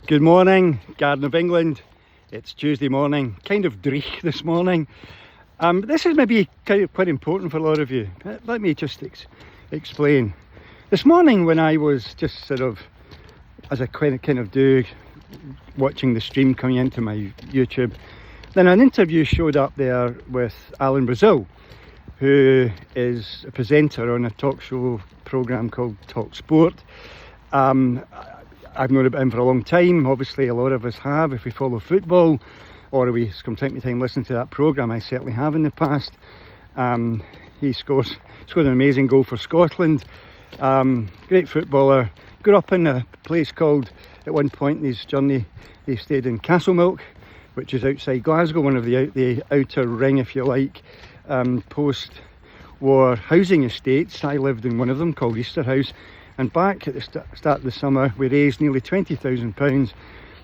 Good morning, Garden of England. It's Tuesday morning, kind of dreich this morning. This is maybe quite important for a lot of you. Let me just explain. This morning when I was just sort of, as I kind of do, watching the stream coming into my YouTube, then an interview showed up there with Alan Brazil, who is a presenter on a talk show programme called Talk Sport. I've known about him for a long time. Obviously a lot of us have, if we follow football or we from time to time listen to that programme. I certainly have in the past. He scored an amazing goal for Scotland. Great footballer. Grew up in a place called, at one point in his journey, he stayed in Castlemilk, which is outside Glasgow, one of the outer ring, if you like, post-war housing estates. I lived in one of them called Easterhouse. And back at the start of the summer, we raised nearly £20,000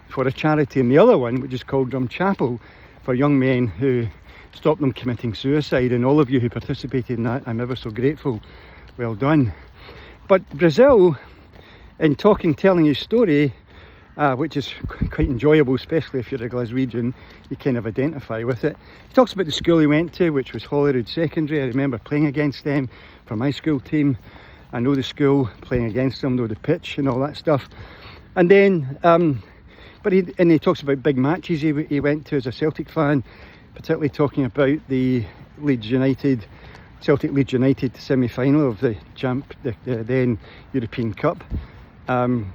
for a charity in the other one, which is called Drumchapel, for young men who stopped them committing suicide. And all of you who participated in that, I'm ever so grateful. Well done. But Brazil, in telling his story, which is quite enjoyable, especially if you're a Glaswegian, you kind of identify with it. He talks about the school he went to, which was Holyrood Secondary. I remember playing against them for my school team. I know the school, playing against them, know the pitch and all that stuff. And then, he talks about big matches he went to as a Celtic fan, particularly talking about the Celtic Leeds United semi-final of the then European Cup,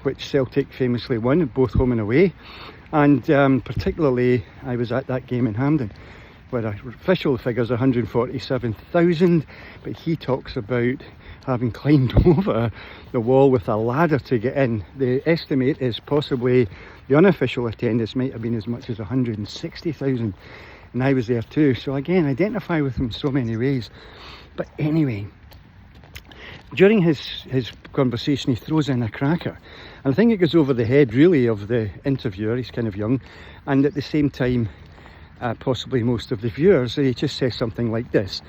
which Celtic famously won, both home and away. And particularly, I was at that game in Hampden, where official figures are 147,000, but he talks about having climbed over the wall with a ladder to get in. The estimate is possibly the unofficial attendance might have been as much as 160,000, and I was there too. So again, identify with him in so many ways. But anyway, during his conversation, he throws in a cracker, and I think it goes over the head really of the interviewer. He's kind of young, and at the same time possibly most of the viewers. He just says something like this: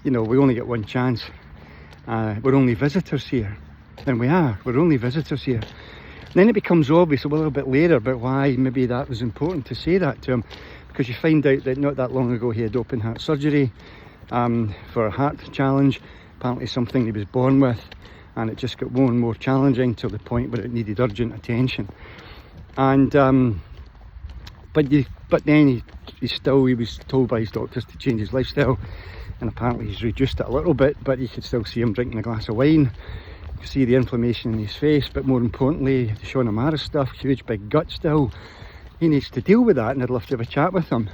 you know, we only get one chance. We're only visitors here. And we're only visitors here. And then it becomes obvious a little bit later about why maybe that was important to say that to him, because you find out that not that long ago he had open heart surgery for a heart challenge, apparently something he was born with, and it just got more and more challenging to the point where it needed urgent attention. And but then he was told by his doctors to change his lifestyle, and apparently he's reduced it a little bit, but you could still see him drinking a glass of wine. You can see the inflammation in his face, but more importantly, the Sean O'Mara stuff, huge big gut still. He needs to deal with that, and I'd love to have a chat with him.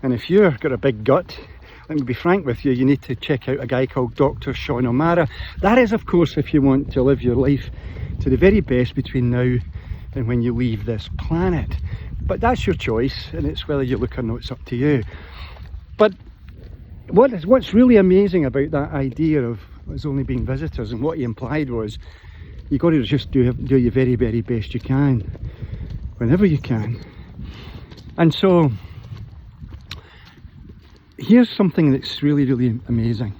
And if you've got a big gut, let me be frank with you, you need to check out a guy called Dr. Sean O'Mara. That is, of course, if you want to live your life to the very best between now and when you leave this planet. But that's your choice, and it's whether you look or not, it's up to you. But what's really amazing about that idea of us only being visitors, and what he implied was you've got to just do your very, very best you can, whenever you can. And so here's something that's really, really amazing.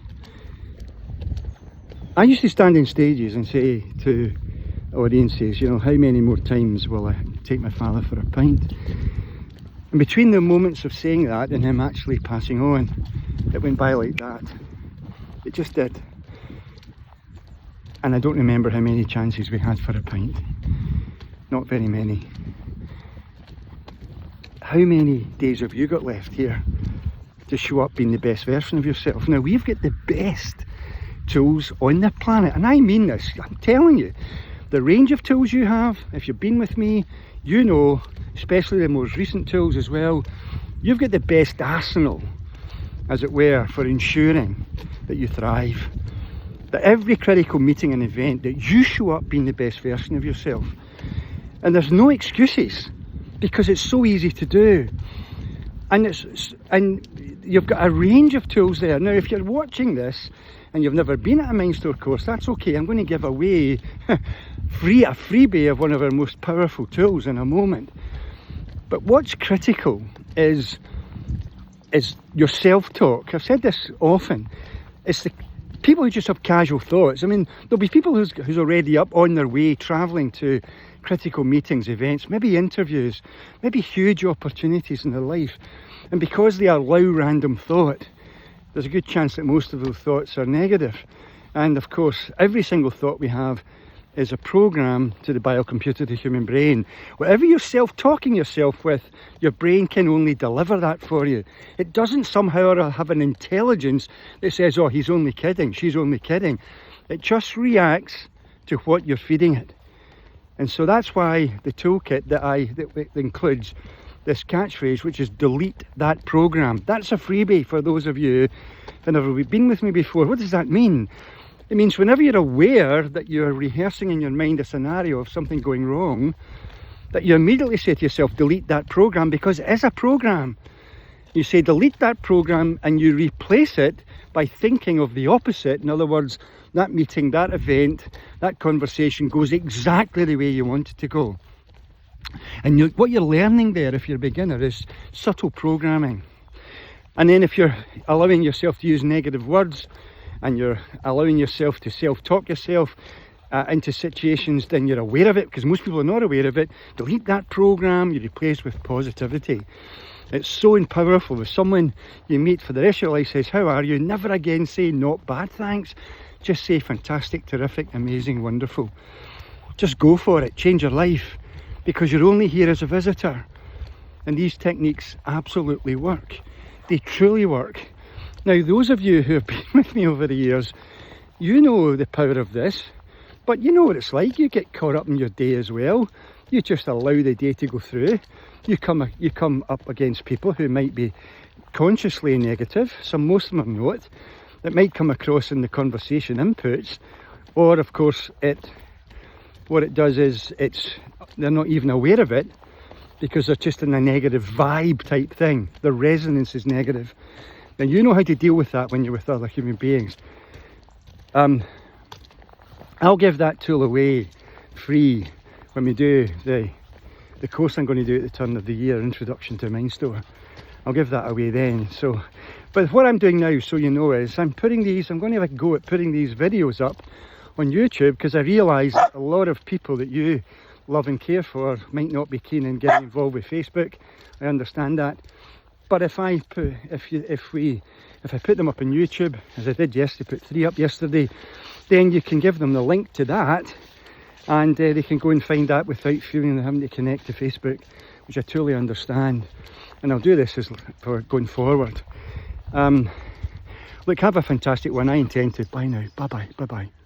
I used to stand in stages and say to audiences, you know, how many more times will I take my father for a pint? And between the moments of saying that and him actually passing on, it went by like that. It just did. And I don't remember how many chances we had for a pint. Not very many. How many days have you got left here to show up being the best version of yourself? Now, we've got the best tools on the planet, and I mean this, I'm telling you. The range of tools you have, if you've been with me, you know, especially the most recent tools as well, you've got the best arsenal, as it were, for ensuring that you thrive. That every critical meeting and event, that you show up being the best version of yourself. And there's no excuses, because it's so easy to do. And you've got a range of tools there. Now, if you're watching this and you've never been at a MindStore course, that's okay. I'm going to give away a freebie of one of our most powerful tools in a moment. But what's critical is your self-talk. I've said this often. It's the people who just have casual thoughts. I mean, there'll be people who's already up on their way travelling to critical meetings, events, maybe interviews, maybe huge opportunities in their life. And because they allow random thought, there's a good chance that most of those thoughts are negative. And of course, every single thought we have is a program to the biocomputer, the human brain. Whatever you're self-talking yourself with, your brain can only deliver that for you. It doesn't somehow have an intelligence that says, oh, he's only kidding, she's only kidding. It just reacts to what you're feeding it. And so that's why the toolkit that includes this catchphrase, which is delete that program. That's a freebie for those of you who've never been with me before. What does that mean? It means whenever you're aware that you're rehearsing in your mind a scenario of something going wrong, that you immediately say to yourself, delete that program, because it is a program. You say delete that program and you replace it by thinking of the opposite. In other words, that meeting, that event, that conversation goes exactly the way you want it to go. And what you're learning there, if you're a beginner, is subtle programming. And then if you're allowing yourself to use negative words, and you're allowing yourself to self-talk yourself into situations, then you're aware of it, because most people are not aware of it. Delete that program, you replace with positivity. It's so powerful. If someone you meet for the rest of your life says, how are you? Never again say, not bad, thanks. Just say fantastic, terrific, amazing, wonderful. Just go for it, change your life, because you're only here as a visitor. And these techniques absolutely work. They truly work. Now, those of you who have been with me over the years, you know the power of this, but you know what it's like. You get caught up in your day as well. You just allow the day to go through. You come up against people who might be consciously negative, most of them are not. It might come across in the conversation inputs, or of course what it does is they're not even aware of it, because they're just in a negative vibe type thing. The resonance is negative. And you know how to deal with that when you're with other human beings. I'll give that tool away free when we do the course I'm going to do at the turn of the year, Introduction to MindStore. I'll give that away then. But what I'm doing now, so you know, is I'm going to have a go at putting these videos up on YouTube, because I realise a lot of people that you love and care for might not be keen in getting involved with Facebook. I understand that. But if I put them up on YouTube, as I did yesterday, put 3 up yesterday, then you can give them the link to that, and they can go and find that without feeling they're having to connect to Facebook, which I totally understand. And I'll do this for going forward. Look, have a fantastic one. I intend to. Bye now. Bye bye. Bye bye.